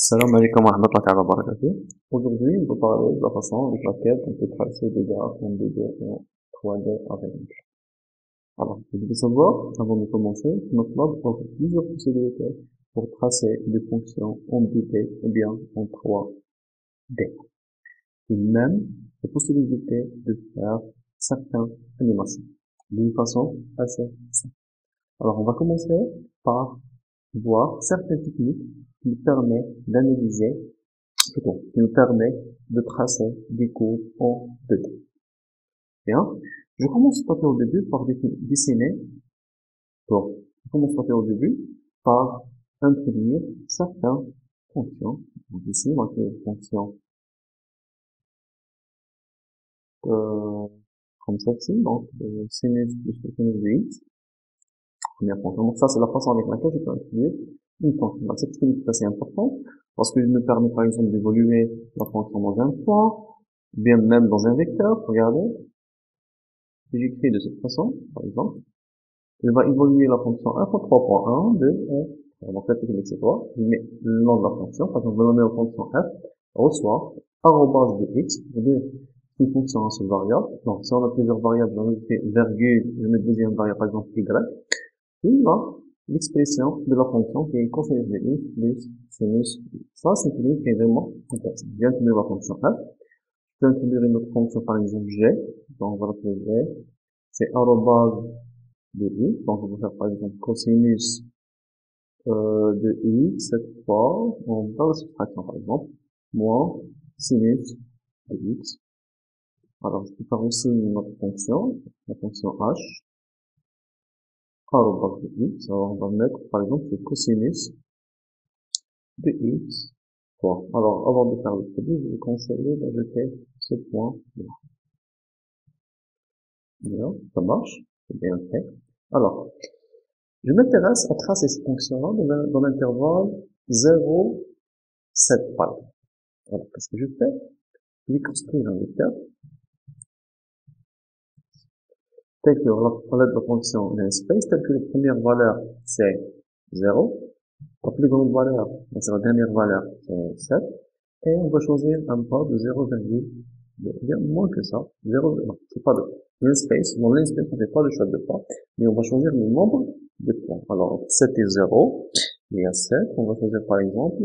Salam alaikum wa rahmatullahi wa barakatuh. Aujourd'hui, on va parler de la façon avec laquelle on peut tracer des graphes en 2D et en 3D avec un graphe. Alors, vous devez savoir, avant de commencer, que MATLAB offre plusieurs possibilités pour tracer des fonctions en 2D ou bien en 3D. Et même la possibilité de faire certaines animations d'une façon assez simple. Alors, on va commencer par voir certaines techniques qui nous permettent d'analyser qui nous permet de tracer des courbes en 2D. Bien. Je commence par faire au début par dessiner. Bon. Je commence par faire au début par introduire certaines fonctions. Donc ici, on va créer une fonction, comme celle-ci. Donc, sinus plus le sinus de x. Première fonction. Donc ça, c'est la façon avec laquelle je peux introduire une fonction. Donc, cette technique est assez importante parce qu'il me permet, par exemple, d'évoluer la fonction dans un point, bien même dans un vecteur. Regardez. Si j'écris de cette façon, par exemple, il va évoluer la fonction 1 fois 3.1, 2 et donc la technique c'est quoi? Je mets le nom de la fonction, par exemple, je vais nommer la fonction f, reçoit arrobase de x, pour dire une fonction à seule variable. Donc, si on a plusieurs variables, j'en mets virgule, je mets deuxième variable, par exemple, y, il va l'expression de la fonction qui est cosinus de x plus sinus. Ça, c'est une technique qui est vraiment intéressante. Je viens de la fonction f. Je peux introduire une autre fonction, par exemple, g. Donc, on va l'appeler g. C'est arrobase de x. Donc, on va faire, par exemple, cosinus, de x, cette fois, on va la soustraction, par exemple, moins sinus de x. Alors, je peux faire aussi une autre fonction, la fonction h, arrobase de x. Alors, on va mettre, par exemple, c'est cosinus de x. Bon. Alors, avant de faire le produit, je vais conseiller d'ajouter ce point là. Bien, ça marche, c'est bien fait. Alors, je m'intéresse à tracer ces fonctions-là dans l'intervalle 0, 7 par exemple. Alors, qu'est-ce que je fais? Je vais construire un vecteur tel que la l'aide de la fonction namespace, tel que la première valeur c'est 0, la plus grande valeur, c'est la dernière valeur, c'est 7, et on va choisir un pas de 0,2, bien moins que ça, 0, non, c'est pas de namespace, dans namespace on fait pas de choix de pas, mais on va choisir le nombre de points. Alors, 7 et 0, il y a 7, on va choisir par exemple,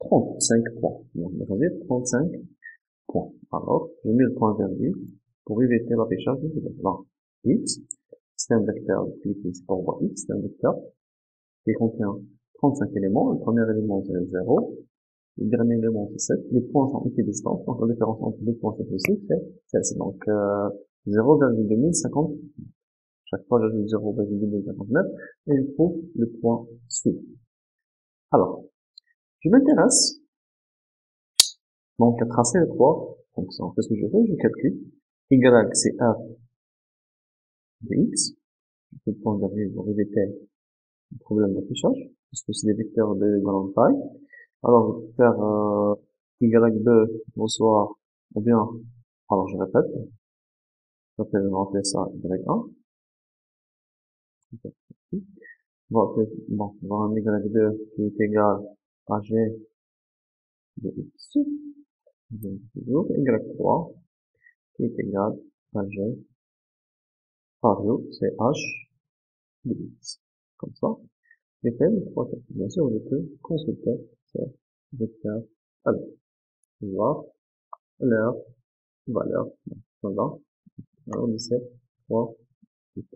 35 points. Donc, on va choisir 35 points. Alors, je mets le point virgule pour éviter l'affichage du vecteur. X, c'est un vecteur, cliquez ici pour voir X, c'est un vecteur qui contient 35 éléments. Le premier élément, c'est 0. Le dernier élément, c'est 7. Les points sont équidistants. Donc, la différence entre les points, c'est aussi, c'est donc, 0,2050. Chaque fois, j'ajoute 0,2059 et je trouve le point suivant. Alors, je m'intéresse donc à tracer les trois fonctions. Qu'est-ce que je fais? Je calcule. Y, c'est f de x. Je fais le point virgule pour éviter le problème d'affichage, parce que c'est des vecteurs de grande taille. Alors, je vais faire y2 reçoit, ou bien, alors je répète, je vais appeler ça y1. On va appeler, bon, on va avoir un y2 qui est égal à g de x. Toujours y3 qui est égal à g par u, c'est h de x. Comme ça. J'ai fait les trois cas. Bien sûr, je peux consulter ces vecteurs avec. Je vais voir leur valeur. Voilà. Alors, 17, 3, 8.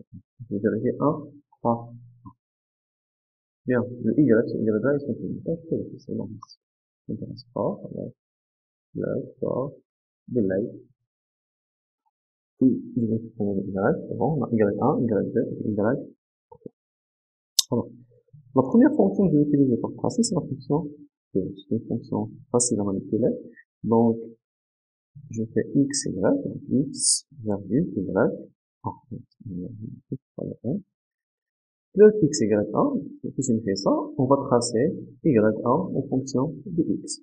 Je vais vérifier 1, 3. Bien. Le y, c'est y, ils sont finis. Je peux vérifier, c'est normal. Ça m'intéresse pas. Alors, là, ça, delay. Oui, je vais supprimer le y, c'est bon. On a y1, y2, y. Alors, la première fonction que je vais utiliser pour tracer, c'est la fonction c'est une fonction facile à manipuler. Donc, je fais x, y, donc x, virgule, y, le x, y1, qu'est-ce que signifie ça? On va tracer y1 en fonction de x.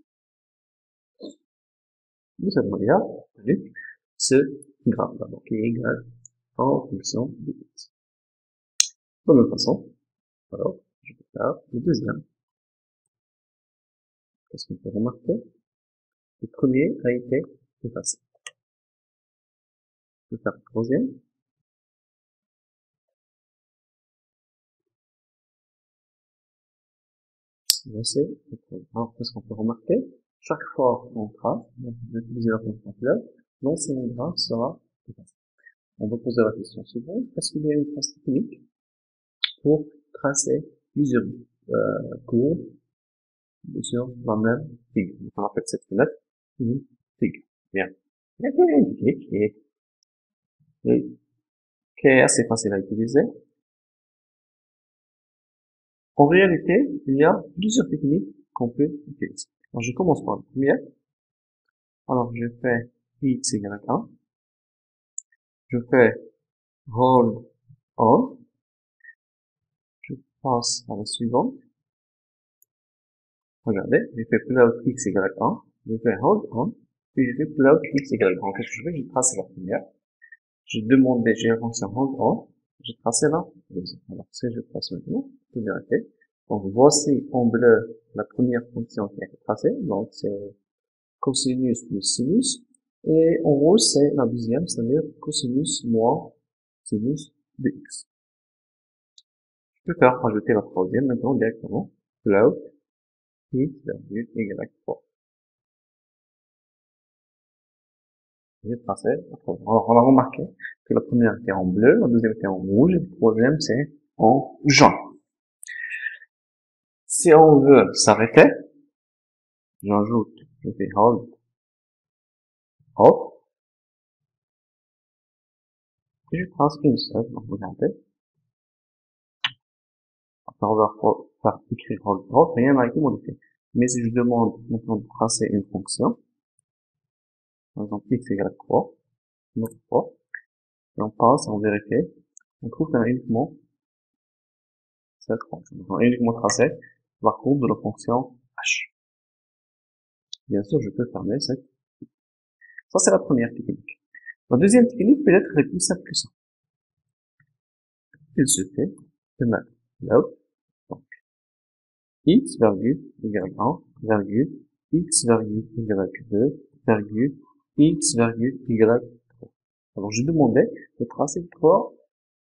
De cette manière, avec ce graphe-là, donc y en fonction de x. De la même façon, alors, je vais faire le deuxième. Qu'est-ce qu'on peut remarquer? Le premier a été effacé. Je vais faire le troisième. Je sais. Alors, qu'est-ce qu'on peut remarquer? Chaque fois qu'on trace, donc, je vais utiliser la fonction fleuve, l'ancien graphe sera effacé. On va poser la question suivante. Est-ce qu'il y a une trace technique pour tracer plusieurs courbes sur la même figure? On appelle cette fenêtre une figure. Bien. Il y a une technique qui est assez facile à utiliser. En réalité, il y a plusieurs techniques qu'on peut utiliser. Alors, je commence par la première. Alors, je fais x égale 1. Je fais hold on. Je passe à la suivante. Regardez, j'ai fait float x égale 1. J'ai fait hold on. Puis j'ai fait float x égale 1. Qu'est-ce que je fais? J'ai tracé la première. J'ai demandé, j'ai la fonction hold on. J'ai tracé la deuxième. Alors, si je trace maintenant, je peux vérifier. Donc, voici en bleu la première fonction qui a été tracée. Donc, c'est cosinus plus sinus. Et en rouge, c'est la deuxième, c'est-à-dire cosinus moins sinus de x. Je peux faire rajouter la troisième maintenant directement. Float x virgule y 3. J'ai tracé la troisième. Alors, on a remarqué que la première était en bleu, la deuxième était en rouge, et la troisième c'est en jaune. Si on veut s'arrêter, j'ajoute, je fais hold, hop, et je trace une seule, donc regardez. Après, on va faire écrire hold, hop, rien n'a été modifié. Mais si je demande maintenant de tracer une fonction, par exemple x égale 3, une autre fois, et on passe, on vérifie, on trouve qu'on a uniquement cette fonction. Donc, on a uniquement tracé la courbe de la fonction h. Bien sûr, je peux fermer cette. Ça, c'est la première technique. La deuxième technique peut-être est plus simple que ça. Il se fait de mettre là, donc, x virgule égale 1, virgule, x virgule égale 2, virgule, x virgule égale 3. Alors, je demandais de tracer 3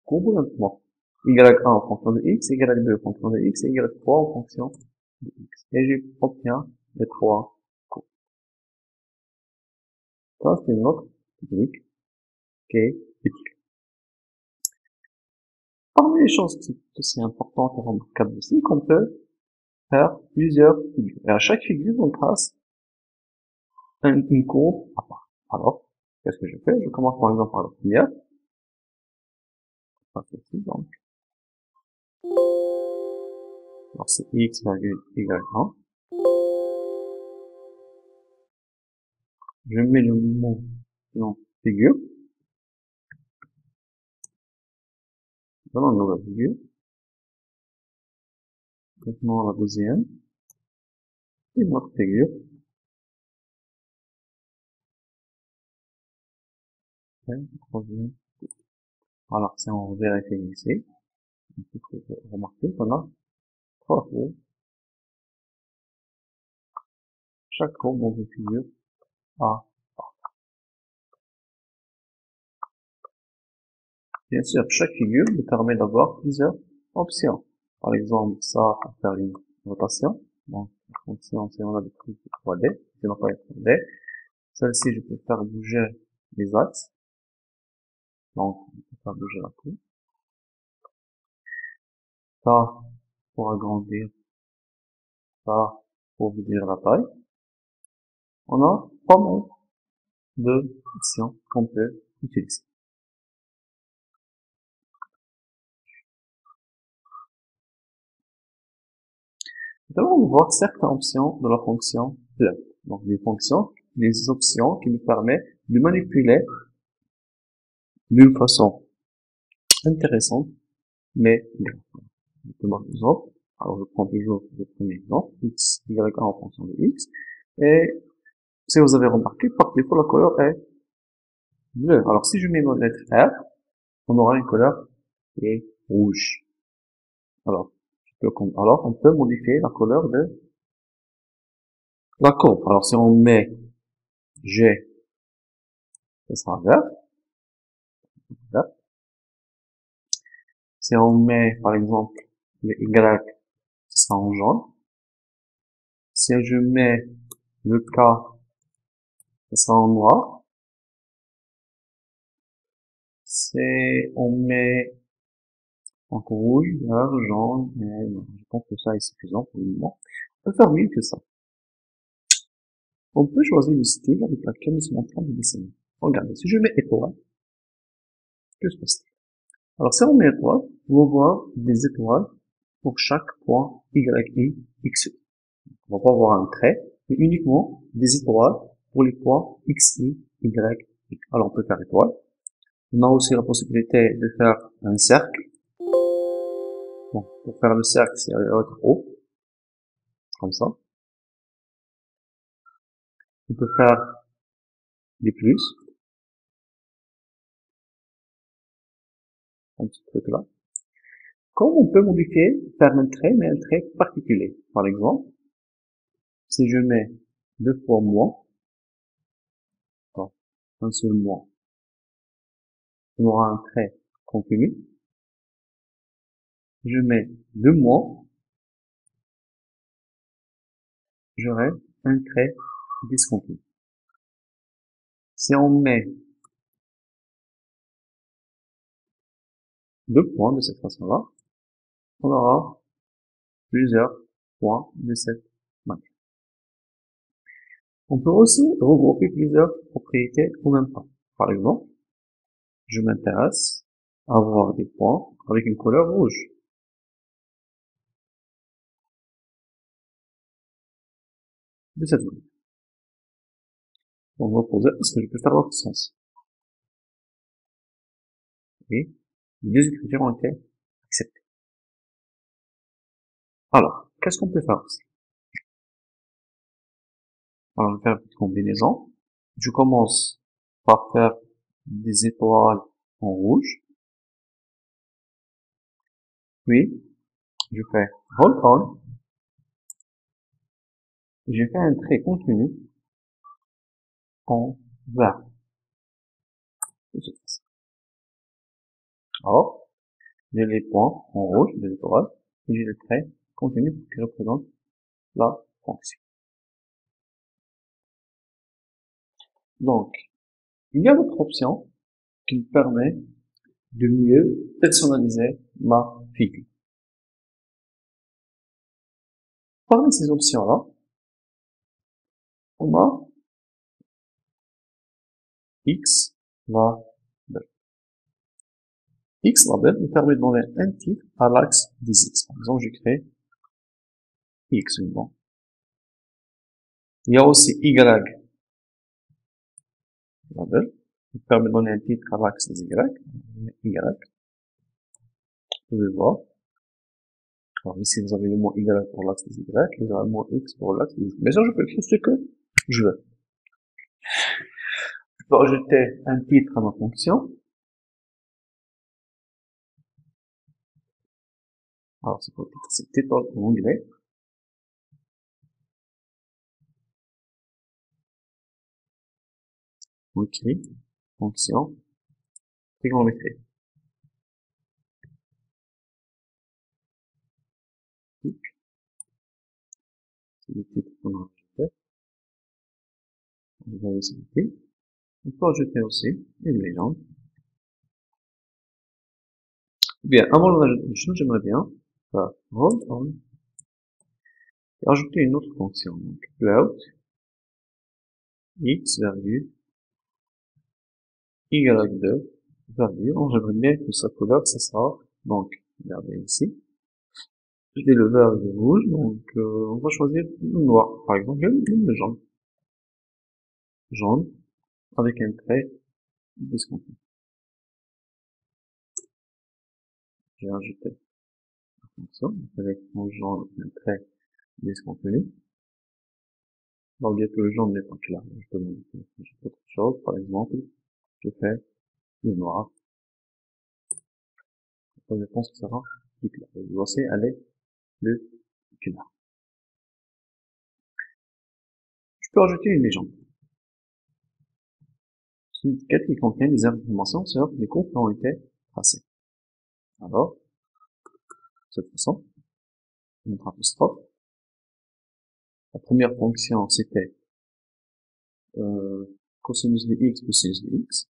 courbes lentement. Y1 en fonction de x, Y2 en fonction de x, et Y3 en fonction de x. Et j'obtiens les 3 courbes. Ça, c'est une autre technique qui est utile. Parmi les choses qui sont aussi importantes et remarquables aussi, qu'on peut faire plusieurs figures. Et à chaque figure, on trace une courbe à part. Alors, qu'est-ce que je fais? Je commence par exemple par la première. Ceci, donc. Alors, c'est x virgule y1. Je mets le mot dans figure. Dans la nouvelle figure. Maintenant, la deuxième. Et une autre figure. Et la troisième. Alors, si on vérifie ici, il faut remarquer qu'on a 3 courbes. Chaque courbe dans une figure a. Bien sûr, chaque figure nous permet d'avoir plusieurs options. Par exemple, ça, pour faire une rotation. Donc, la fonction, si on a des trucs de 3D, si on n'a pas les 3D. Celle-ci, je peux faire bouger les axes. Donc, je peux faire bouger la courbe. Ça, pour agrandir. Ça, pour réduire la taille. On a pas mal de options qu'on peut utiliser. Maintenant, on va voir certaines options de la fonction float. Donc, des options qui nous permettent de manipuler d'une façon intéressante, mais grave. Je peux marquer exemple. Alors, je prends toujours le premier exemple, x, y1 en fonction de x. Et, si vous avez remarqué, par défaut, la couleur est bleue. Alors, si je mets ma lettre R, on aura une couleur qui est rouge. Alors, on peut modifier la couleur de La courbe, alors si on met G, ça sera vert. Vert. Si on met, par exemple, le Y, ça sera en jaune. Si je mets le K, ça sera en noir. Si on met en rouge, vert, jaune, et non, je pense que ça est suffisant pour le moment. On peut faire mieux que ça. On peut choisir le style avec lequel nous sommes en train de dessiner. Regardez, si je mets étoile, que se passe-t-il? Alors, si on met étoile, on va voir des étoiles pour chaque point Y, I, X. On va pas voir un trait, mais uniquement des étoiles pour les points X, I, Y, I. Alors, on peut faire étoile. On a aussi la possibilité de faire un cercle. Bon, pour faire le cercle, c'est être haut, comme ça. On peut faire des plus, un petit truc là. Comme on peut modifier, faire un trait, mais un trait particulier. Par exemple, si je mets deux fois moins, un seul moins, on aura un trait continu. Je mets deux moins, j'aurai un trait discontinu. Si on met deux points de cette façon-là, on aura plusieurs points de cette manière. On peut aussi regrouper plusieurs propriétés en même temps. Par exemple, je m'intéresse à avoir des points avec une couleur rouge. De cette manière. On va poser, est-ce que je peux faire l'autre sens? Et les deux écritures ont été acceptées. Alors, qu'est-ce qu'on peut faire aussi? Alors, je vais faire une petite combinaison. Je commence par faire des étoiles en rouge. Puis, je fais hold on. Je fais un trait continu en vert. Alors, j'ai les points en rouge, les étoiles, et j'ai le trait continu qui représente la fonction. Donc, il y a d'autres options qui me permettent de mieux personnaliser ma figure. Parmi ces options-là, on a X label. X label me permet de donner un titre à l'axe des X. Par exemple, j'ai créé X uniquement. Il y a aussi Y label, qui permet de donner un titre à l'axe des Y. Y. Vous pouvez voir. Alors ici, vous avez le mot Y pour l'axe des Y, et le mot X pour l'axe des X. Bien sûr, je peux écrire ce que je veux. Je peux ajouter un titre à ma fonction. Alors, c'est pour titre, c'est titre en anglais. On écrit fonction trigonométrique. C'est le titre qu'on a ajouté. Vous voyez, c'est le titre. On peut ajouter aussi une légende. Bien, avant d'ajouter une chose, j'aimerais bien faire hold on et ajouter une autre fonction. Donc, float x virgule y2 virgule. Donc, j'aimerais bien que sa couleur, ça sera, donc, regardez ici. J'ai le vert et le rouge, donc on va choisir le noir. Par exemple, le jaune. Jaune, avec un trait discontinu. J'ai ajouté la fonction, avec mon jaune, un trait discontinu. On va dire que le jaune n'est pas clair. Je peux modifier autre chose. Par exemple, je fais le noir. Je pense que ça sera plus clair. Je vais aussi aller le clair. Je peux ajouter une légende. C'est une étiquette qui contient des informations sur les cours qui ont été tracés. Alors, de cette façon, notre apostrophe. La première fonction, c'était cosinus de x plus sinus de x.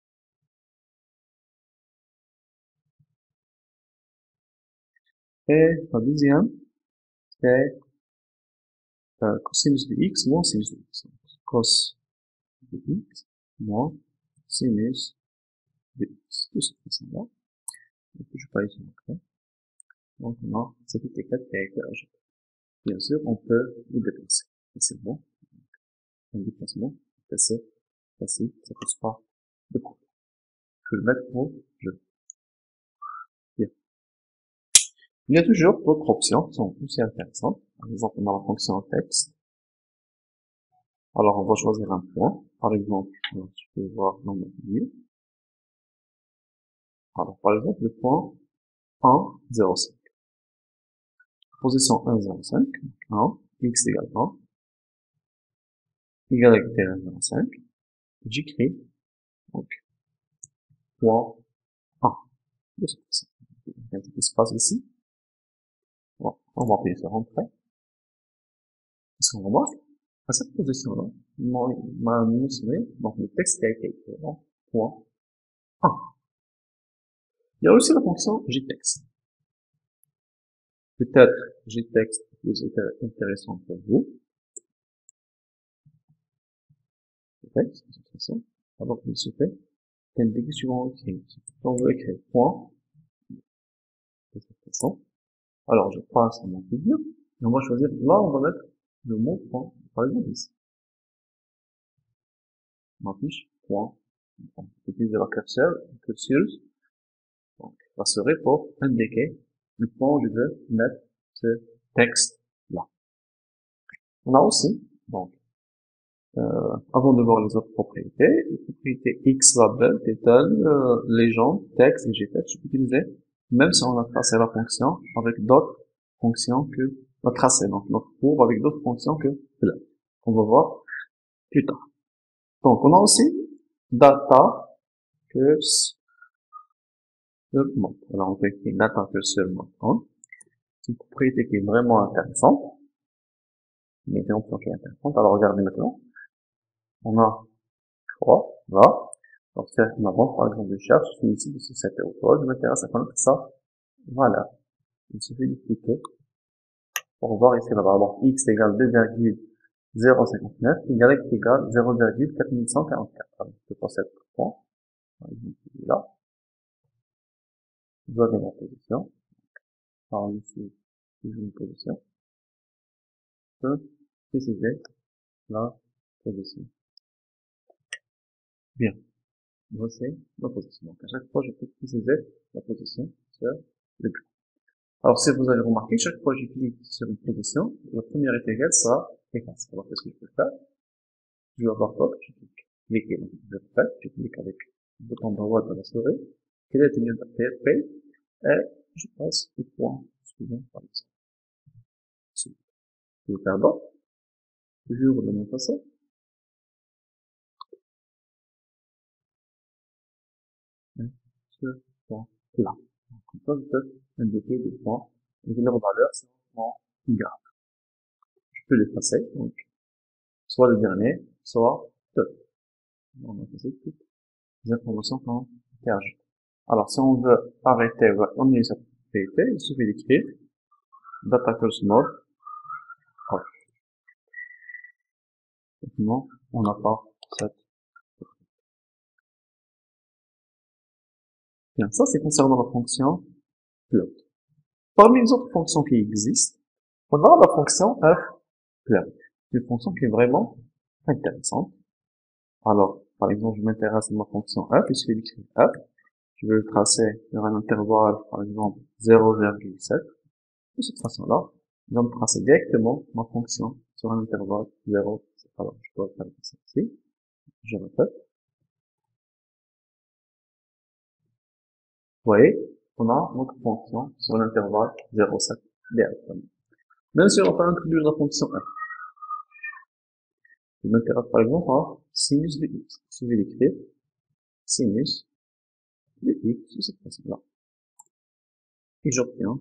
Et la deuxième, c'est cosinus de x moins sinus de x. Cos de x moins sinus de x. De cette façon-là. Et puis, je peux ici après. Donc, on a cette étiquette qui a été ajoutée. Bien sûr, on peut le déplacer. Et c'est bon. Un déplacement, c'est assez facile, ça ne pose pas de problème. Je vais le mettre au jeu. Bien. Il y a toujours d'autres options qui sont aussi intéressantes. Par exemple, on a la fonction texte. Alors, on va choisir un point. Par exemple, je peux voir dans mon milieu. Alors, par exemple, le point 1, 0, 5. Position 1, 0, 5. 1, x égale 1. Y égale 0, 5. J'écris, donc, point 1. De cette façon. Il y a un petit espace ici. Bon, on va appuyer sur Entrée. Est-ce qu'on remarque? À cette position-là, m'a mentionné, donc le texte qui a été écrit, donc, point 1. Il y a aussi la fonction JText. Peut-être JText est plus intéressant pour vous. Le texte, de cette façon. Alors, il se fait, indiquer suivant écrit. On veut écrire point, de cette façon. Alors, je passe à mon figure, et on va choisir, là, on va mettre le mot point, par exemple ici. On affiche point. On peut utiliser la curseuse, donc, la souris pour indiquer le point où je veux mettre ce texte-là. On a aussi, donc, avant de voir les autres propriétés, les propriétés xlabel, title, légende, texte et jtext, je peux utiliser, même si on a tracé la fonction avec d'autres fonctions que la tracé, donc notre courbe avec d'autres fonctions que cela. On va voir plus tard. Donc, on a aussi data cursor mode. Alors, on peut écrire data cursor mode. C'est une propriété qui est vraiment intéressante. Mais une option qui est intéressante. Alors, regardez maintenant. On a 3, là. Donc, c'est ma banque, par exemple, je cherche, je suis ici de société auto, je m'intéresse à connaître ça. Voilà. Il suffit de cliquer pour voir ici là-bas. Alors, x égale 2,059, y égale 0,4144. Alors, je possède le point. Par exemple, là. Je dois donner ma position. Alors, ici, j'ai une position. Je peux préciser la position. Bien. Voici ma position. Donc, à chaque fois, je peux préciser la position sur le but. Alors, si vous avez remarqué, chaque fois que je clique sur une position, la première étiquette sera effacée. Alors, qu'est-ce que je peux faire? Je vais avoir quoi? Je clique. Cliquer. Donc, je clique avec le bouton droit de la souris. Create a new PHP. Et je passe le point suivant, par exemple. Je vais faire d'autres. Toujours de la même façon. Ce point-là. Comme ça, je peux indiquer des points et leur valeur, c'est un point Y. Je peux l'effacer, donc, soit le dernier, soit deux. On a effacé toutes les informations qui ont été ajoutées. Alors, si on veut arrêter, on a cette propriété, il suffit d'écrire data cursor mode off. Maintenant, on n'a pas cette. Bien, ça c'est concernant la fonction float. Parmi les autres fonctions qui existent, on a la fonction float. Une fonction qui est vraiment intéressante. Alors, par exemple, je m'intéresse à ma fonction f, il suffit d'écrire f. Je vais le tracer sur un intervalle, par exemple, 0,7. De cette façon-là, je vais me tracer directement ma fonction sur un intervalle 0. Alors, je peux faire ça ici. Je répète. Vous voyez, on a notre fonction sur l'intervalle 0,7 directement. Même si on va pas introduire la fonction f. Je m'intéresse par exemple à sinus de x. Je vais l'écrire sinus de x de cette façon-là. Et j'obtiens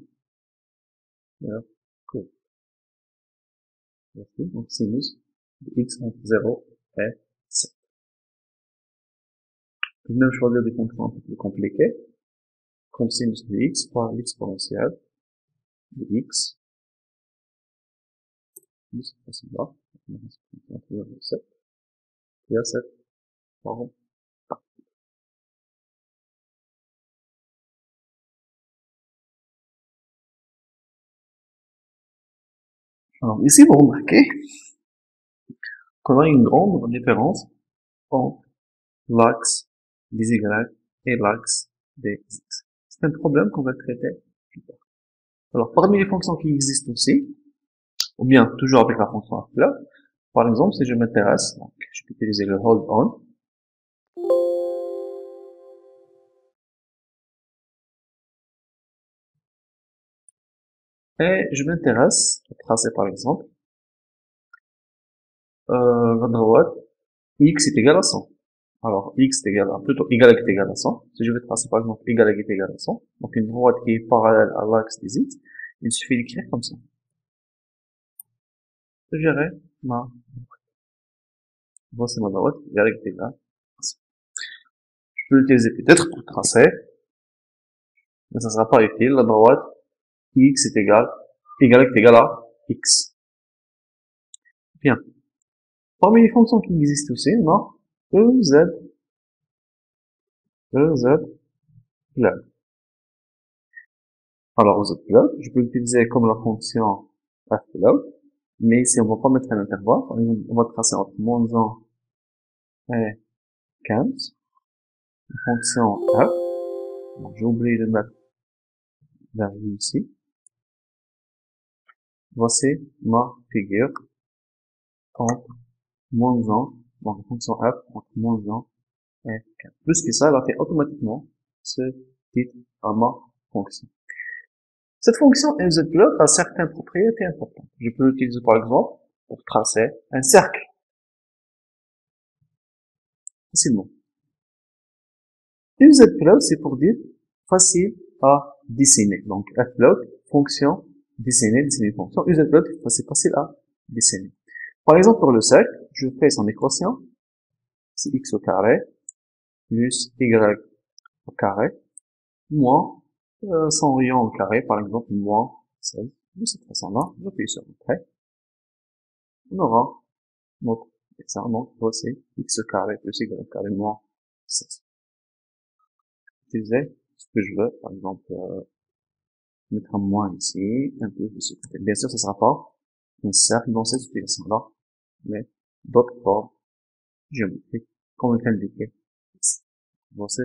leur courbe. Donc sinus de x entre 0 et 7. Je vais même choisir des fonctions un peu plus compliquées, comme sinus de x par l'exponentielle de x de cette façon-là. Et à cette forme. Alors ici, vous remarquez qu'on a une grande différence entre l'axe des y et l'axe des x. C'est un problème qu'on va traiter plus tard. Alors, parmi les fonctions qui existent aussi, ou bien toujours avec la fonction f-là, par exemple, si je m'intéresse, donc je peux utiliser le hold on, et je m'intéresse à tracer par exemple la droite x est égal à 100. Alors, x est égal à, plutôt, y est égal à 100. Si je vais tracer par exemple y est égal à 100, donc une droite qui est parallèle à l'axe des x, il suffit d'écrire comme ça. Je gérer ma, voici ma droite, y est égal à 100. Je peux l'utiliser peut-être pour tracer, mais ça ne sera pas utile. La droite x est égal, y est égal à x. Bien. Parmi les fonctions qui existent aussi, on a ez plug. Alors, ez plug, je peux l'utiliser comme la fonction f plug, mais ici, on ne va pas mettre un intervalle. Par exemple, on va tracer entre moins 1 et 15. La fonction f. Donc, j'ai oublié de mettre virgule ici. Voici ma figure entre moins 1, donc la fonction f entre moins 1 et 15. Plus que ça, elle a fait automatiquement ce titre à ma fonction. Cette fonction ezplug a certaines propriétés importantes. Je peux l'utiliser par exemple pour tracer un cercle. Facilement. ezplug, c'est pour dire facile à dessiner. Donc fplug, fonction, dessiner fonction. ezplug, c'est facile à dessiner. Par exemple, pour le cercle, je fais son équation. C'est x au carré plus y au carré moins son rayon au carré, par exemple, moins 16. De cette façon-là, j'appuie sur Entrée. On aura notre examen. Donc, voici x carré plus y carré moins 16. Utiliser ce que je veux, par exemple, mettre un moins ici, un plus de ce côté. Bien sûr, ce ne sera pas un cercle dans cette situation-là, mais d'autres formes géométriques, comme le indiqué ici. Voici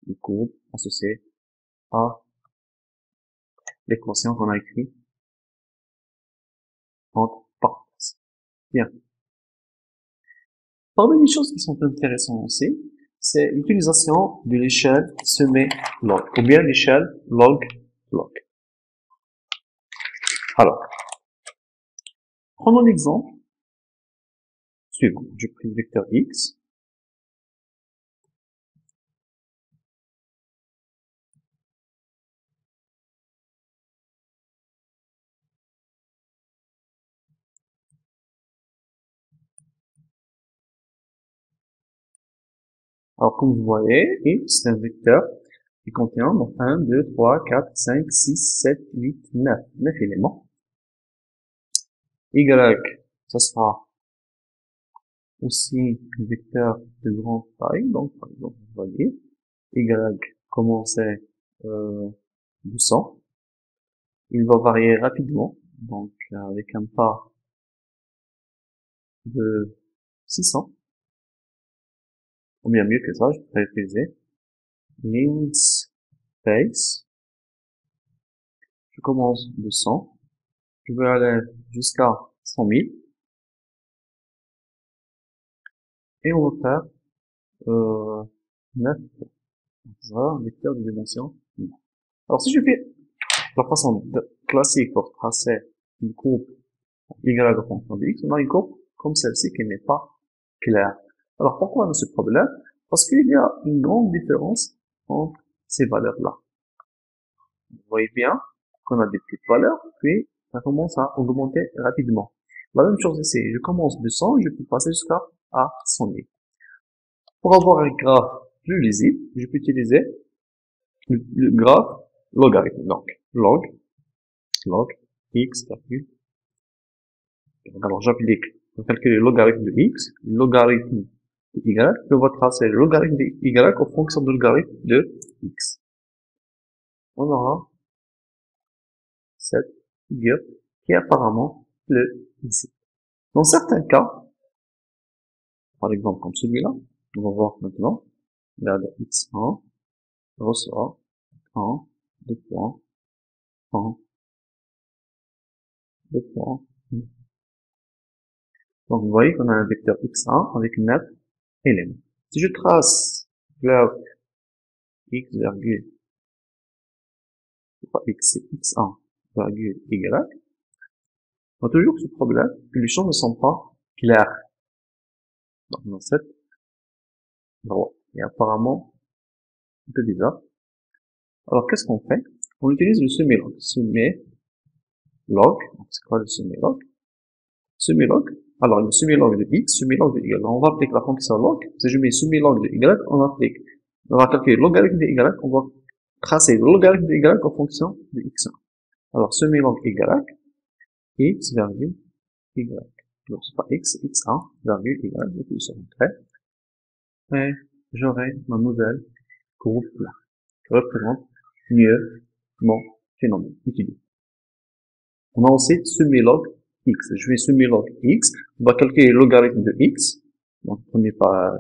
les courbes associées à l'équation qu'on a écrite entre parenthèses. Bien. Parmi les choses qui sont intéressantes aussi, c'est l'utilisation de l'échelle semée-log, ou bien l'échelle log-log. Alors, prenons l'exemple suivant. Je prends le vecteur x. Alors, comme vous voyez, x, c'est un vecteur qui contient donc 1, 2, 3, 4, 5, 6, 7, 8, 9. 9 éléments. Y, ça sera aussi un vecteur de grande taille. Donc, par exemple, vous voyez, y, comment c'est de 100. Il va varier rapidement, donc avec un pas de 600. Ou bien mieux que ça, je pourrais utiliser linspace. Je commence de 100. Je vais aller jusqu'à 100 000. Et on va faire 9. Ça va, un vecteur de dimension 9. Alors si je fais la façon classique pour tracer une courbe y en fonction de x, on a une courbe comme celle-ci qui n'est pas claire. Alors pourquoi on a ce problème? Parce qu'il y a une grande différence entre ces valeurs-là. Vous voyez bien qu'on a des petites valeurs, puis ça commence à augmenter rapidement. La même chose ici, je commence de 100, je peux passer jusqu'à 100 000. Pour avoir un graphe plus lisible, je peux utiliser le graphe logarithme. Donc, log x virgule. Alors, j'applique, pour calculer le logarithme de x, le logarithme de y, puis on va tracer le logarithme de y en fonction du logarithme de x. On aura cette figure qui est apparemment le ici. Dans certains cas, par exemple comme celui-là, on va voir maintenant, regardez x1 reçoit 1, 2 points, 1, 2 points. Donc vous voyez qu'on a un vecteur x1 avec 9 éléments. Si je trace float x virgule, c'est pas x, c'est x1 virgule y, on a toujours ce problème que les choses ne sont pas claires. Donc dans cette droite. Et apparemment, un peu bizarre. Alors qu'est-ce qu'on fait? On utilise le semi-log. Semi-log, donc c'est quoi le semi-log? Semi-log, alors le semi-log de x, semi-log de y. Alors, on va appliquer la fonction log. Si je mets semi-log de y, on va calculer le logarithme de y, on va tracer le logarithme de y en fonction de x1. Alors semi-log y, x virgule y. Donc c'est pas x, c'est x1 virgule y, je peux sur un trait. Et j'aurai ma nouvelle courbe là, qui représente mieux mon phénomène étudié. On a aussi semi-log x. Je vais semi-log x. On va calculer le logarithme de x. Donc, on n'est pas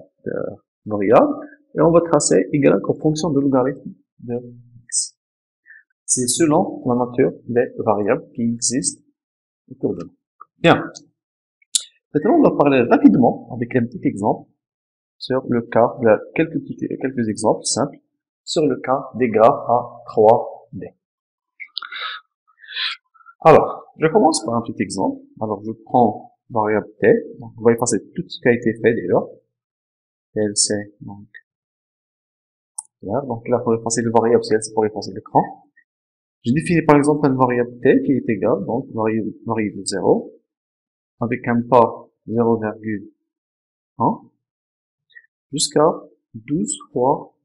variable. Et on va tracer y en fonction de logarithme de x. C'est selon la nature des variables qui existent autour de nous. Bien. Maintenant, on va parler rapidement avec un petit exemple sur le cas de quelques exemples simples sur le cas des graphes à 3D. Alors, je commence par un petit exemple. Alors, je prends variable t. Donc, on va effacer tout ce qui a été fait déjà. TLC, donc, là. Donc, là, pour effacer le variable, c'est pour effacer l'écran. Je définis par exemple une variable t qui est égale, donc, variable 0, avec un pas 0,1, jusqu'à 12 fois.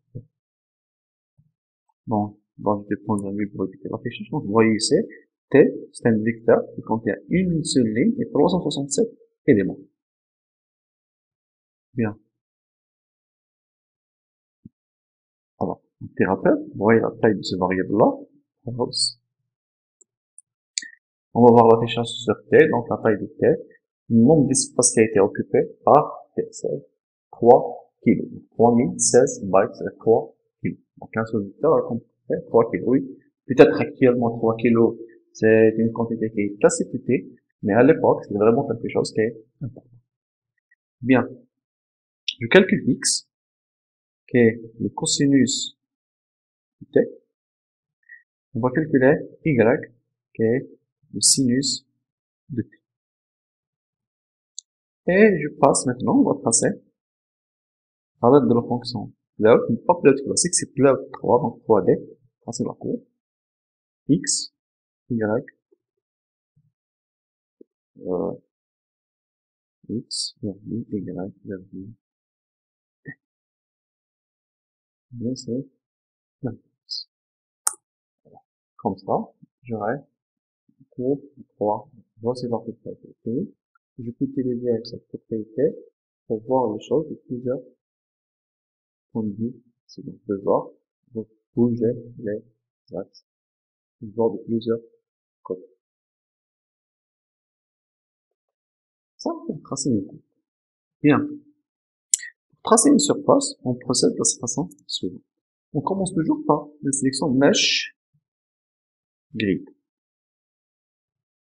Bon, je vais prendre un virgule pour éviter l'affichage. Donc, vous voyez ici, t, c'est un vecteur qui contient une seule ligne et 367 éléments. Bien. Alors, un petit rappel, vous voyez la taille de ce variable-là. On va voir l'affichage sur t, donc la taille de t. Le nombre d'espace qui a été occupé par t, c'est 3 kg. 3016 bytes, c'est 3 kg. Donc, un seul vecteur a compris 3 kg. Oui, peut-être actuellement 3 kg, c'est une quantité qui est classifiée, mais à l'époque, c'est vraiment quelque chose qui est important. Bien. Je calcule x, qui est le cosinus de t. On va calculer y, qui est le sinus de t. Et je passe maintenant, on va tracer à l'aide de la fonction float, pas float classique, c'est float 3, donc 3D, tracer la courbe, x, y, x, virgule, y, virgule, t. Bien, c'est l'inverse. Comme ça, j'aurai courbe 3. Voici la propriété. Je peux utiliser cette propriété pour voir les choses de plusieurs points de vue. C'est donc de voir, donc bouger les axes, de voir de plusieurs côtés. Ça, pour tracer une courbe. Bien. Pour tracer une surface, on procède de cette façon suivante. On commence toujours par la sélection Mesh Grid.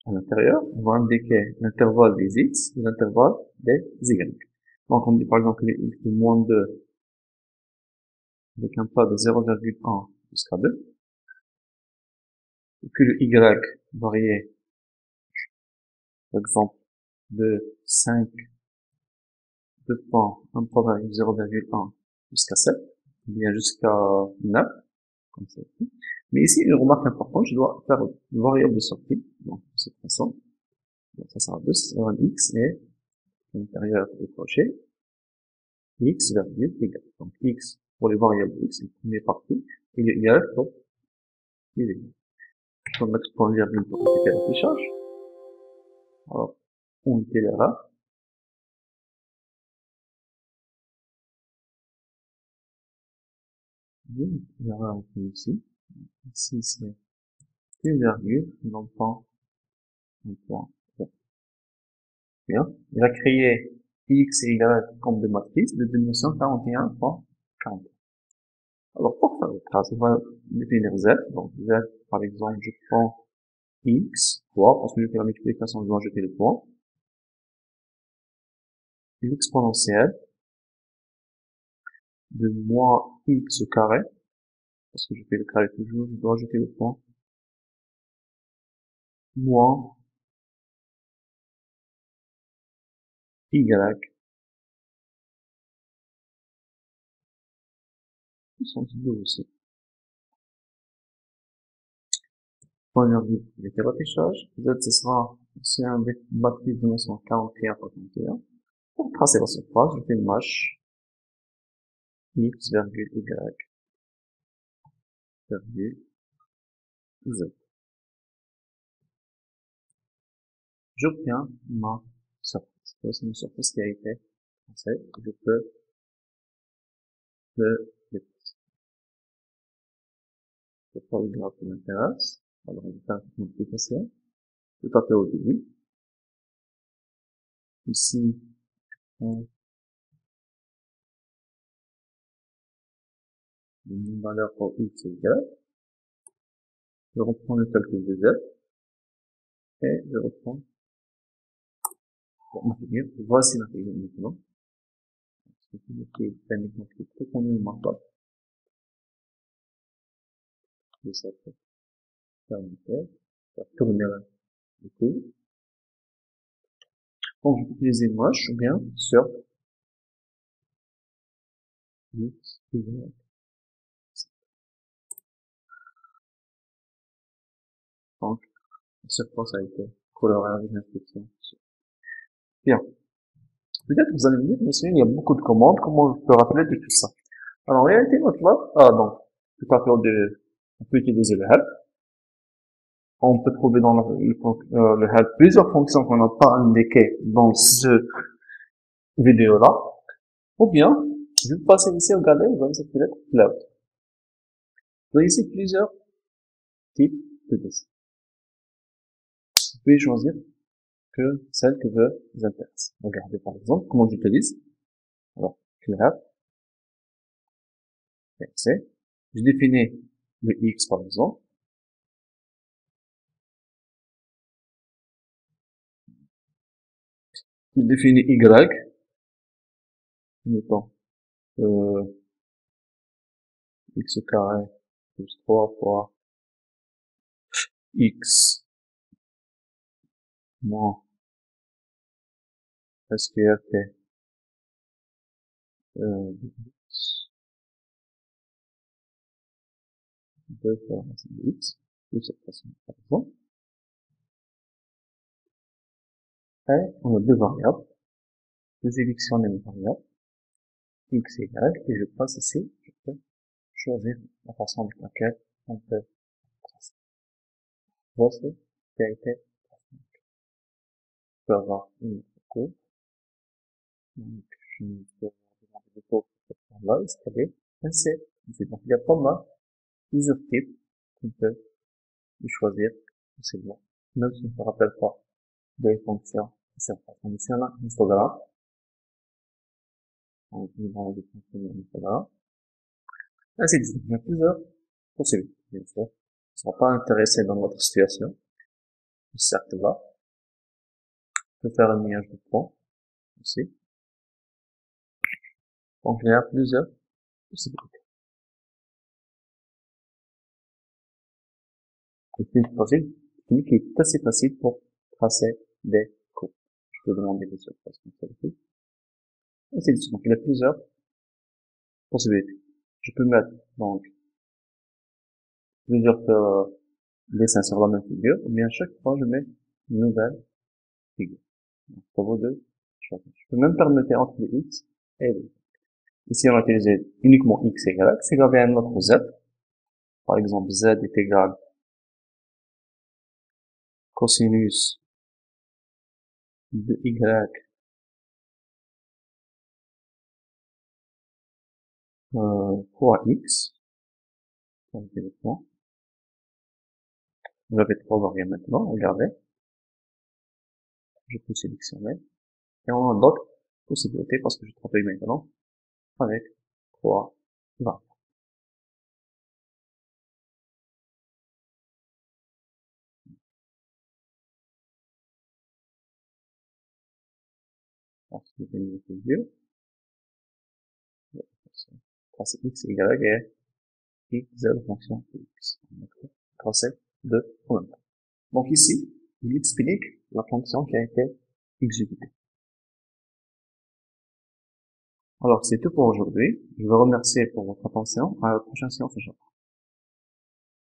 À l'intérieur, on va indiquer l'intervalle des x et l'intervalle des y. Donc, on dit par exemple les x de moins 2 avec un pas de 0,1 jusqu'à 2. Et que le y varié, par exemple, de 5, de points 0,1 jusqu'à 7, ou bien jusqu'à 9, comme ça. Mais ici, une remarque importante, je dois faire une variable de sortie, donc de cette façon. Donc ça sera 2, ça sera un x et à l'intérieur du crochet, x virgule y. Donc x pour les variables x, la première partie, et y pour les y. Je vais mettre point virgule pour répéter l'affichage. Alors, on itéréra. Il y aura un peu ici. Ici, c'est une virgule, non pas un point. Bien. Il a créé x et y comme des matrices de dimension 41.40. Alors, pour faire le cas, on va définir z. Donc, z, par exemple, je prends x, fois, parce que je fais la multiplication, je dois jeter le point. L'exponentielle de moins x au carré, parce que je fais le carré toujours, je dois jeter le point, moins y, puissance 2 aussi. Point virgule, j'ai fait l'affichage. Z, ce sera aussi un matrice de dimension 41 par 41. Pour tracer la surface, je fais une mâche x, virgule, y, virgule, z. J'obtiens ma surface. C'est une surface qui a été tracée. Je peux le déplacer. Je prends le graphe qui m'intéresse. Alors, on va faire une multiplication. Tout à fait au début. Ici, on a une valeur pour x et y. Je reprends le calcul de z. Et je reprends ma figure. Voici ma figure maintenant. C'est une figure qui est techniquement très connue au marqueur. De cette paramètre. Ça va tourner le coup. Donc, je peux utiliser moche ou bien sur x, y. Donc, la surface a été colorée avec l'inscription. Bien. Peut-être que vous allez me dire, monsieur, il y a beaucoup de commandes, comment je peux rappeler de tout ça? Alors, en réalité, MATLAB, donc, tout à fait, on peut utiliser le help. On peut trouver dans le help plusieurs fonctions qu'on n'a pas indiquées dans ce vidéo-là. Ou bien, je vais passer ici, regardez, vous avez cette fenêtre cloud. Vous avez ici plusieurs types de dessins. Vous pouvez choisir que celle que vous intéresse. Regardez par exemple comment j'utilise. Alors, clair, c'est. Je définis le x par exemple. Je définis y, mettons, x carré plus 3 fois x moins SQRT 2 fois racine de x, de cette façon, par exemple. Et on a deux variables. Je sélectionne une variable, x et y, et je passe ici, je peux choisir la façon avec laquelle on peut tracer. Voici qui a été tracé. Je peux avoir une autre courbe. Donc, je peux demander des courbes pour cette forme-là, escalader, ainsi de suite. Donc, il y a pas mal plusieurs types qu'on peut choisir facilement, même si on ne se rappelle pas des fonctions de cette façon. Ici, on a un histogramme. Donc, nous avons des fonctions de histogramme. Ainsi de suite. Il y a plusieurs possibilités, bien sûr. On ne sera pas intéressé dans notre situation. Certes, là. On peut faire un nuage de points aussi. Donc, il y a plusieurs possibilités. C'est une technique qui est assez facile pour tracer des courbes. peux demander plusieurs responsabilités. Et c'est dit. Donc, il y a plusieurs possibilités. Je peux mettre, donc, plusieurs dessins sur la même figure, ou bien à chaque fois, je mets une nouvelle figure. Donc, ça vaut deux choix. Je peux même permettre entre les X et les Y. Ici, on a utilisé uniquement X et Y. C'est gravé un autre Z. Par exemple, Z est égal cosinus de Y fois X. Vous avez trois variables maintenant, regardez. Je peux sélectionner. Et on a d'autres possibilités parce que je travaille maintenant avec trois variables. Ensuite, une figure. Tracé X, Y et X, Z fonction X. Tracé de en même temps. Donc ici, il explique la fonction qui a été exécutée. Alors, c'est tout pour aujourd'hui. Je vous remercie pour votre attention. À la prochaine séance,